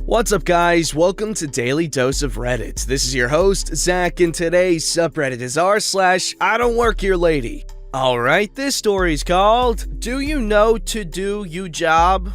What's up, guys? Welcome to Daily Dose of Reddit. This is your host, Zach, and today's subreddit is r/IDontWorkHereLady. Alright, this story's called, Do You Know to Do You Job?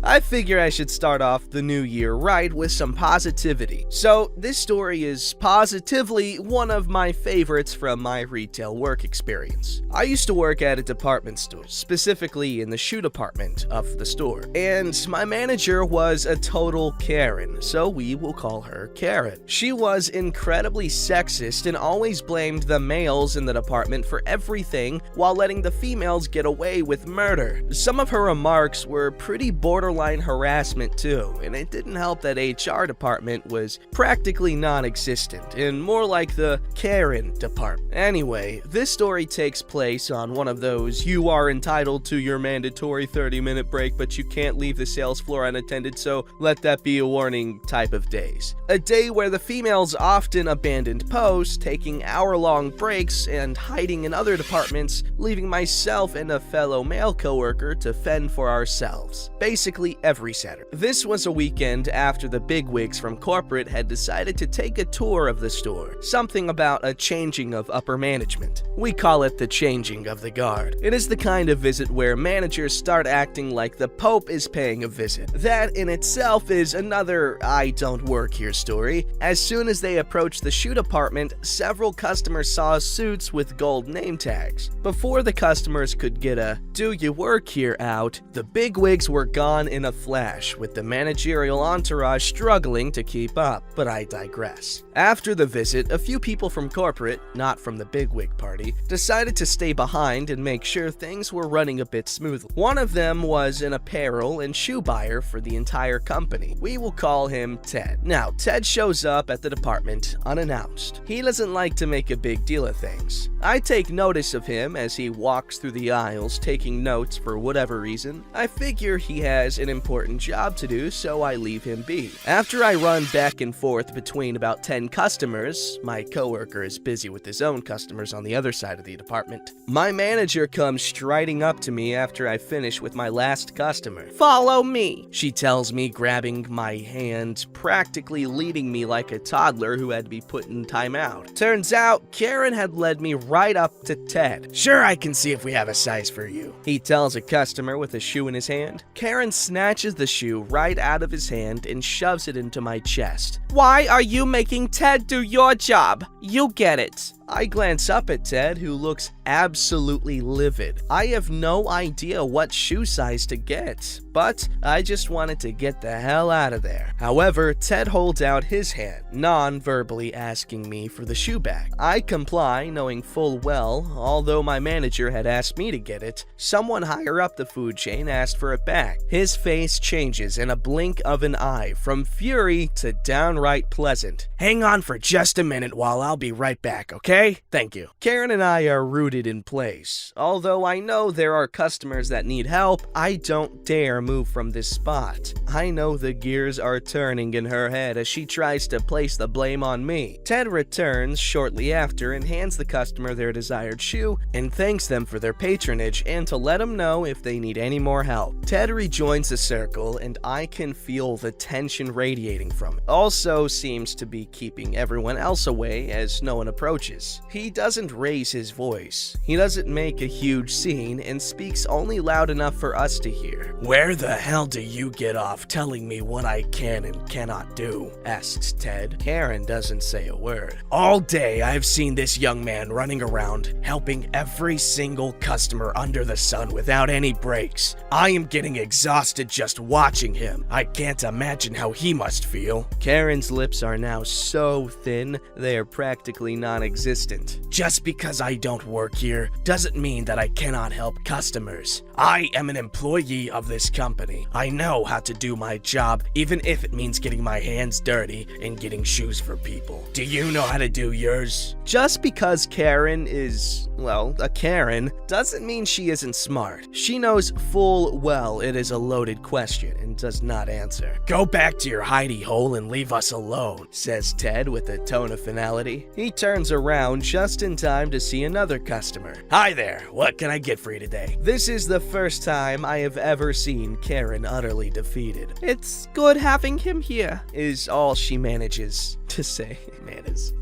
I figure I should start off the new year right with some positivity. So, this story is positively one of my favorites from my retail work experience. I used to work at a department store, specifically in the shoe department of the store, and my manager was a total Karen, so we will call her Karen. She was incredibly sexist and always blamed the males in the department for everything while letting the females get away with murder. Some of her remarks were pretty borderline harassment too, and it didn't help that HR department was practically non-existent and more like the Karen department. Anyway, this story takes place on one of those you are entitled to your mandatory 30-minute break but you can't leave the sales floor unattended, so let that be a warning type of days. A day where the females often abandoned posts, taking hour-long breaks and hiding in other departments, leaving myself and a fellow male coworker to fend for ourselves. Basically every Saturday. This was a weekend after the bigwigs from corporate had decided to take a tour of the store. Something about a changing of upper management. We call it the changing of the guard. It is the kind of visit where managers start acting like the Pope is paying a visit. That in itself is another I don't work here story. As soon as they approached the shoe department, several customers saw suits with gold name tags. Before the customers could get a "Do you work here" out, the bigwigs were gone in a flash, with the managerial entourage struggling to keep up, but I digress. After the visit, a few people from corporate, not from the bigwig party, decided to stay behind and make sure things were running a bit smoothly. One of them was an apparel and shoe buyer for the entire company. We will call him Ted. Now, Ted shows up at the department unannounced. He doesn't like to make a big deal of things. I take notice of him as he walks through the aisles taking notes for whatever reason. I figure he has an important job to do, so I leave him be. After I run back and forth between about 10 customers, my coworker is busy with his own customers on the other side of the department. My manager comes striding up to me after I finish with my last customer. "Follow me," she tells me, grabbing my hand, practically leading me like a toddler who had to be put in timeout. Turns out, Karen had led me right up to Ted. "Sure, I can see if we have a size for you," he tells a customer with a shoe in his hand. Karen snatches the shoe right out of his hand and shoves it into my chest. "Why are you making Ted do your job? You get it." I glance up at Ted, who looks absolutely livid. I have no idea what shoe size to get, but I just wanted to get the hell out of there. However, Ted holds out his hand, non-verbally asking me for the shoe bag. I comply, knowing full well, although my manager had asked me to get it, someone higher up the food chain asked for it back. His face changes in a blink of an eye, from fury to downright pleasant. "Hang on for just a minute while I'll be right back, okay? Thank you." Karen and I are rooted in place. Although I know there are customers that need help, I don't dare move from this spot. I know the gears are turning in her head as she tries to place the blame on me. Ted returns shortly after and hands the customer their desired shoe and thanks them for their patronage and to let them know if they need any more help. Ted rejoins the circle and I can feel the tension radiating from it. Also seems to be keeping everyone else away as no one approaches. He doesn't raise his voice. He doesn't make a huge scene and speaks only loud enough for us to hear. "Where the hell do you get off telling me what I can and cannot do?" asks Ted. Karen doesn't say a word. "All day I've seen this young man running around, helping every single customer under the sun without any breaks. I am getting exhausted just watching him. I can't imagine how he must feel." Karen's lips are now so thin, they are practically non-existent. "Just because I don't work here doesn't mean that I cannot help customers. I am an employee of this company. I know how to do my job, even if it means getting my hands dirty and getting shoes for people. Do you know how to do yours?" Just because Karen is, well, a Karen, doesn't mean she isn't smart. She knows full well it is a loaded question and does not answer. "Go back to your hidey hole and leave us alone," says Ted with a tone of finality. day, he turns around just in time to see another customer. "Hi there, what can I get for you today?" This is the first time I have ever seen Karen utterly defeated. "It's good having him here," is all she manages to say.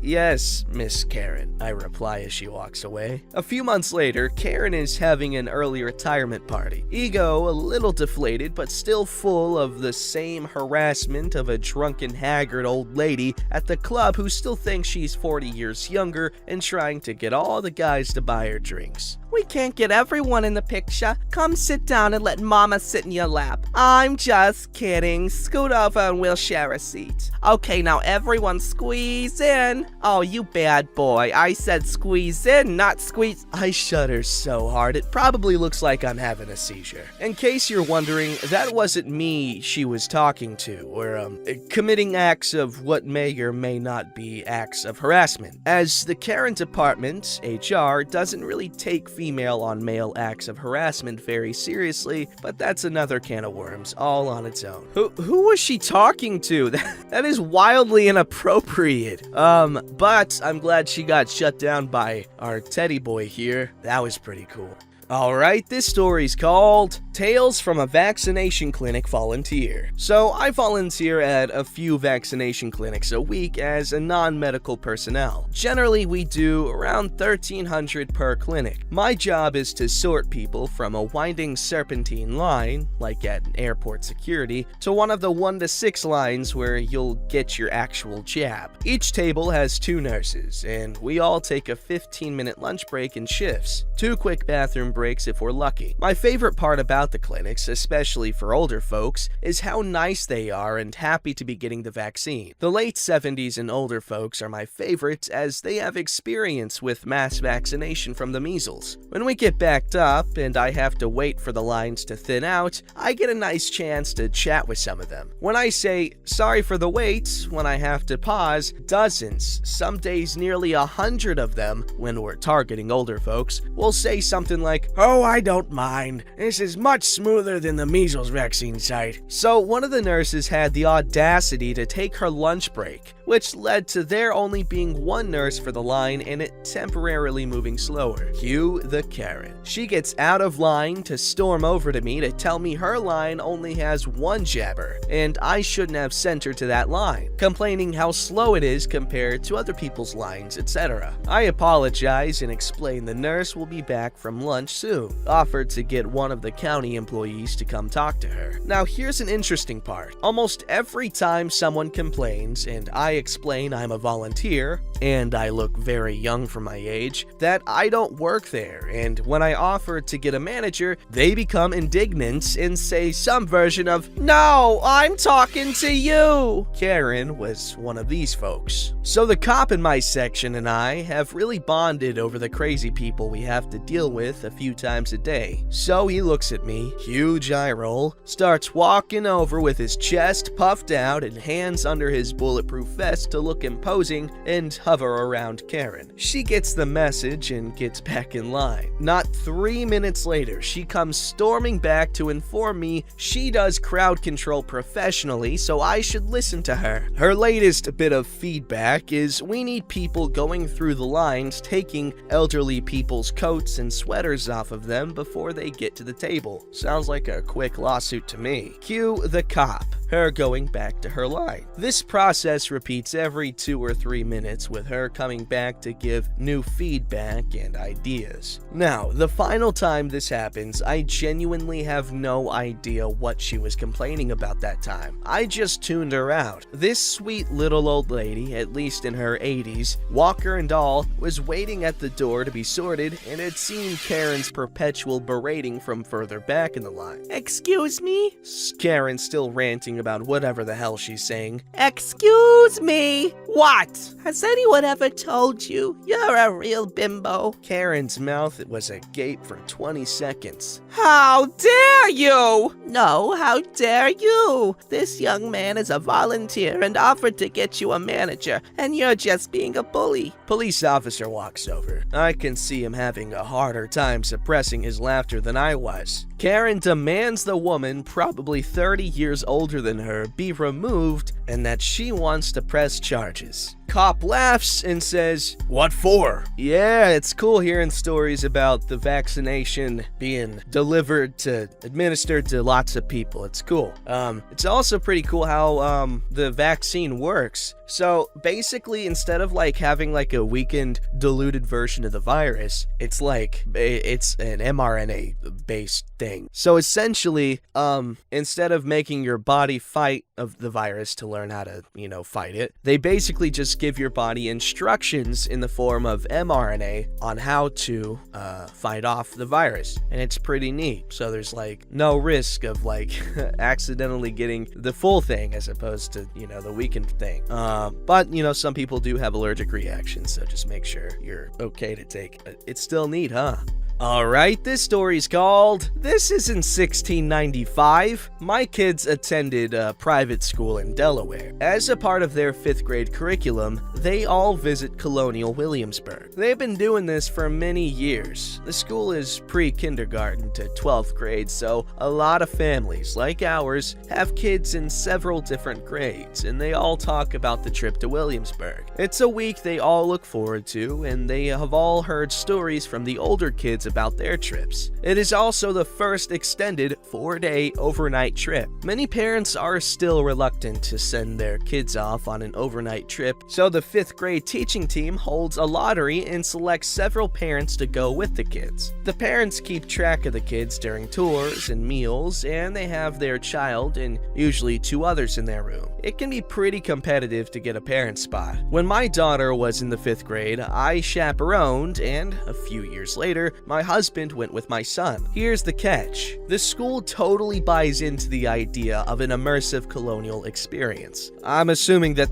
"Yes, Miss Karen," I reply as she walks away. A few months later, Karen is having an early retirement party. Ego a little deflated, but still full of the same harassment of a drunken, haggard old lady at the club who still thinks she's 40 years younger and trying to get all the guys to buy her drinks. "We can't get everyone in the picture. Come sit down and let Mama sit in your lap." "I'm just kidding. Scoot over and we'll share a seat." "Okay, now everyone squeeze in." "Oh, you bad boy. I said squeeze in, not squeeze." I shudder so hard it probably looks like I'm having a seizure. In case you're wondering, that wasn't me she was talking to, or committing acts of what may or may not be acts of harassment. As the Karen department, HR, doesn't really take female on male acts of harassment very seriously, but that's another can of worms all on its own. Who was she talking to? That is wildly inappropriate. But I'm glad she got shut down by our teddy boy here. That was pretty cool. Alright, this story's called Tales from a Vaccination Clinic Volunteer. So, I volunteer at a few vaccination clinics a week as a non-medical personnel. Generally, we do around 1,300 per clinic. My job is to sort people from a winding serpentine line, like at airport security, to one of the 1 to 6 lines where you'll get your actual jab. Each table has 2 nurses, and we all take a 15-minute lunch break in shifts. 2 quick bathroom breaks if we're lucky. My favorite part about the clinics, especially for older folks, is how nice they are and happy to be getting the vaccine. The late 70s and older folks are my favorites as they have experience with mass vaccination from the measles. When we get backed up and I have to wait for the lines to thin out, I get a nice chance to chat with some of them. When I say, "Sorry for the wait," when I have to pause, dozens, some days nearly 100 of them, when we're targeting older folks, will say something like, "Oh, I don't mind. This is much smoother than the measles vaccine site." So one of the nurses had the audacity to take her lunch break, which led to there only being 1 nurse for the line and it temporarily moving slower. Cue the Karen. She gets out of line to storm over to me to tell me her line only has 1 jabber, and I shouldn't have sent her to that line, complaining how slow it is compared to other people's lines, etc. I apologize and explain the nurse will be back from lunch soon, offered to get one of the county employees to come talk to her. Now here's an interesting part. Almost every time someone complains and I explain I'm a volunteer, and I look very young for my age, that I don't work there, and when I offer to get a manager, they become indignant and say some version of, "No, I'm talking to you." Karen was one of these folks. So the cop in my section and I have really bonded over the crazy people we have to deal with a few times a day. So he looks at me, huge eye roll, starts walking over with his chest puffed out and hands under his bulletproof vest to look imposing, and hover around Karen. She gets the message and gets back in line. Not 3 minutes later, she comes storming back to inform me she does crowd control professionally, so I should listen to her. Her latest bit of feedback is we need people going through the lines taking elderly people's coats and sweaters off of them before they get to the table. Sounds like a quick lawsuit to me. Cue the cop, her going back to her line. This process repeats every 2 or 3 minutes, with her coming back to give new feedback and ideas. Now, the final time this happens, I genuinely have no idea what she was complaining about that time. I just tuned her out. This sweet little old lady, at least in her 80s, walker and all, was waiting at the door to be sorted and had seen Karen's perpetual berating from further back in the line. "Excuse me?" Karen still ranting about whatever the hell she's saying. "Excuse me? What? Has anyone ever told you you're a real bimbo?" Karen's mouth was agape for 20 seconds. "How dare you?" "No, how dare you? This young man is a volunteer and offered to get you a manager, and you're just being a bully." Police officer walks over. I can see him having a harder time suppressing his laughter than I was. Karen demands the woman, probably 30 years older than her, be removed and that she wants to press charges. Cop laughs and says, "What for?" Yeah, it's cool hearing stories about the vaccination being administered to lots of people. It's cool. It's also pretty cool how the vaccine works. So basically, instead of like having like a weakened, diluted version of the virus, it's an mRNA based thing. So essentially, instead of making your body fight of the virus to learn how to, fight it, they basically just give your body instructions in the form of mRNA on how to fight off the virus. And it's pretty neat. So there's like no risk of like accidentally getting the full thing as opposed to, the weakened thing. But some people do have allergic reactions, so just make sure you're okay to take it. It's still neat, huh? Alright, this story's called This Is in 1695. My kids attended a private school in Delaware. As a part of their 5th grade curriculum, they all visit Colonial Williamsburg. They've been doing this for many years. The school is pre-kindergarten to 12th grade, so a lot of families, like ours, have kids in several different grades, and they all talk about the trip to Williamsburg. It's a week they all look forward to, and they have all heard stories from the older kids about their trips. It is also the first extended 4-day overnight trip. Many parents are still reluctant to send their kids off on an overnight trip, so the 5th grade teaching team holds a lottery and selects several parents to go with the kids. The parents keep track of the kids during tours and meals, and they have their child and usually 2 others in their room. It can be pretty competitive to get a parent spot. When my daughter was in the 5th grade, I chaperoned, and a few years later, my husband went with my son. Here's the catch. The school totally buys into the idea of an immersive colonial experience. I'm assuming that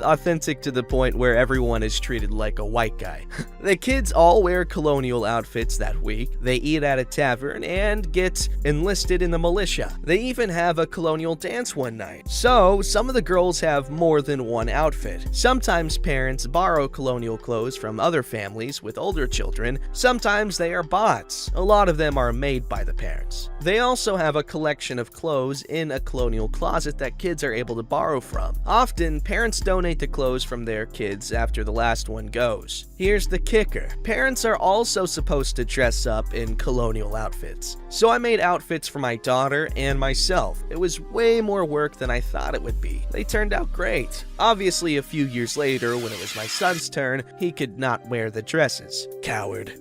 authentic to the point where everyone is treated like a white guy. The kids all wear colonial outfits that week, they eat at a tavern, and get enlisted in the militia. They even have a colonial dance one night. So, some of the girls have more than one outfit. Sometimes parents borrow colonial clothes from other families with older children. Sometimes they are bots. A lot of them are made by the parents. They also have a collection of clothes in a colonial closet that kids are able to borrow from. Often, parents donate the clothes from their kids after the last one goes. Here's the kicker. Parents are also supposed to dress up in colonial outfits. So I made outfits for my daughter and myself. It was way more work than I thought it would be. They turned out great. Obviously, a few years later, when it was my son's turn, he could not wear the dresses. Coward.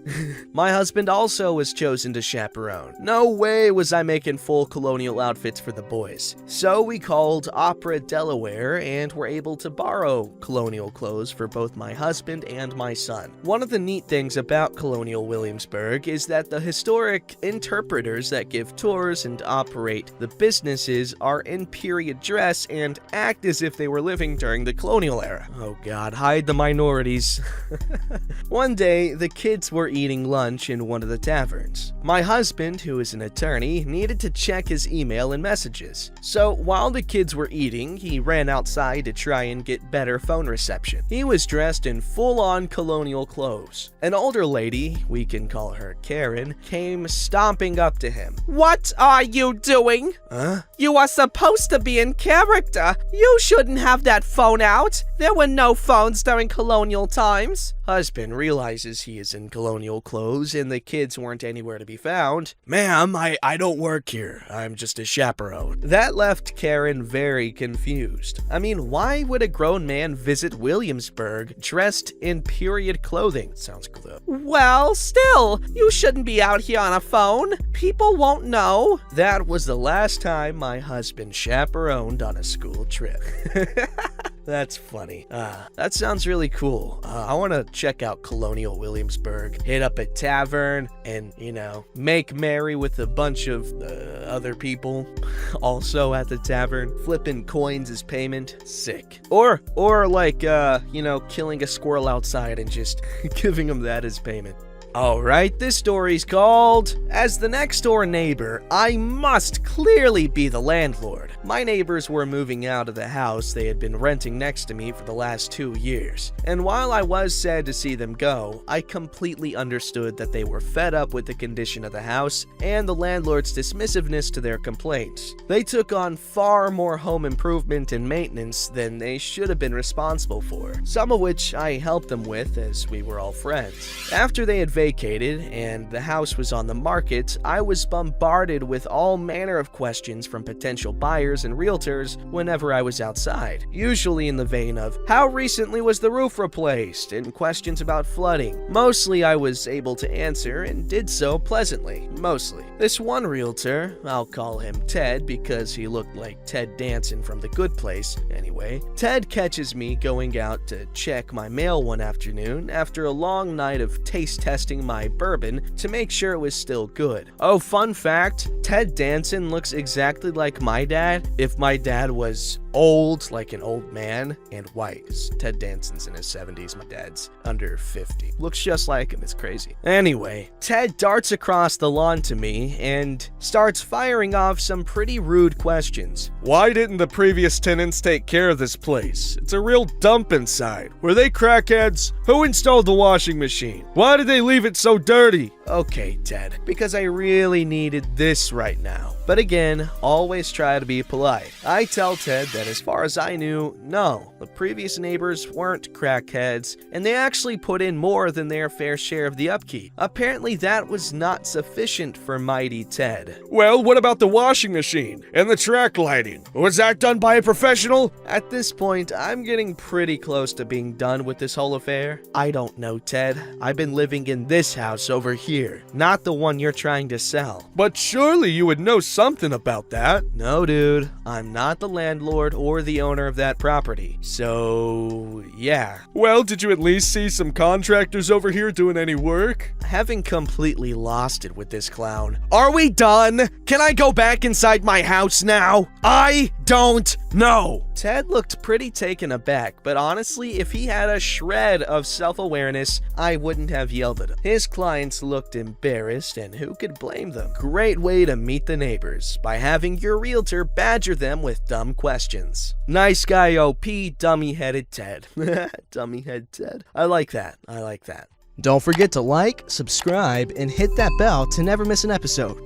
My husband also was chosen to chaperone. No way was I making full colonial outfits for the boys. So we called Opera Delaware and were able to borrow colonial clothes for both my husband and my son. One of the neat things about Colonial Williamsburg is that the historic interpreters that give tours and operate the businesses are in period dress and act as if they were living during the colonial era. Oh god, hide the minorities. One day, the kids were eating lunch in one of the taverns. My husband, who is an attorney, needed to check his email and messages. So while the kids were eating, he ran outside to try and get better phone reception. He was dressed in full-on colonial clothes. An older lady, we can call her Karen, came stomping up to him. What are you doing? Huh? You are supposed to be in character. You shouldn't have that phone out. There were no phones during colonial times. Husband realizes he is in colonial clothes and the kids weren't anywhere to be found. Ma'am, I don't work here. I'm just a chaperone. That left Karen very confused. I mean, why would a grown man visit Williamsburg dressed in period clothing? Sounds cool. Well, still, you shouldn't be out here on a phone. People won't know. That was the last time my husband chaperoned on a school trip. That's funny. That sounds really cool. I want to check out Colonial Williamsburg, hit up a tavern, and, make merry with a bunch of other people also at the tavern, flipping coins as payment. Sick. Or like, killing a squirrel outside and just giving them that as payment. Alright, this story's called, As the Next Door Neighbor, I Must Clearly Be the Landlord. My neighbors were moving out of the house they had been renting next to me for the last 2 years, and while I was sad to see them go, I completely understood that they were fed up with the condition of the house and the landlord's dismissiveness to their complaints. They took on far more home improvement and maintenance than they should have been responsible for, some of which I helped them with as we were all friends. After they had vacated and the house was on the market, I was bombarded with all manner of questions from potential buyers and realtors whenever I was outside, usually in the vein of, how recently was the roof replaced, and questions about flooding. Mostly I was able to answer and did so pleasantly, mostly. This one realtor, I'll call him Ted because he looked like Ted Danson from The Good Place anyway, Ted catches me going out to check my mail one afternoon after a long night of taste testing my bourbon to make sure it was still good. Oh, fun fact, Ted Danson looks exactly like my dad if my dad was old, like an old man, and white. Ted Danson's in his 70s, my dad's under 50. Looks just like him, it's crazy. Anyway, Ted darts across the lawn to me and starts firing off some pretty rude questions. Why didn't the previous tenants take care of this place? It's a real dump inside. Were they crackheads? Who installed the washing machine? Why did they leave it so dirty? Okay, Ted, because I really needed this right now. But again, always try to be polite. I tell Ted that as far as I knew, no, the previous neighbors weren't crackheads, and they actually put in more than their fair share of the upkeep. Apparently that was not sufficient for mighty Ted. Well, what about the washing machine and the track lighting? Was that done by a professional? At this point, I'm getting pretty close to being done with this whole affair. I don't know, Ted. I've been living in this house over here, not the one you're trying to sell. But surely you would know something about that. No, dude. I'm not the landlord or the owner of that property. So, yeah. Well, did you at least see some contractors over here doing any work? Having completely lost it with this clown. Are we done? Can I go back inside my house now? I don't know. Ted looked pretty taken aback, but honestly, if he had a shred of self-awareness, I wouldn't have yelled at him. His clients looked embarrassed, and who could blame them? Great way to meet the neighbors, by having your realtor badger them with dumb questions. Nice guy OP, dummy-headed Ted. Dummy-head Ted. I like that. I like that. Don't forget to like, subscribe, and hit that bell to never miss an episode.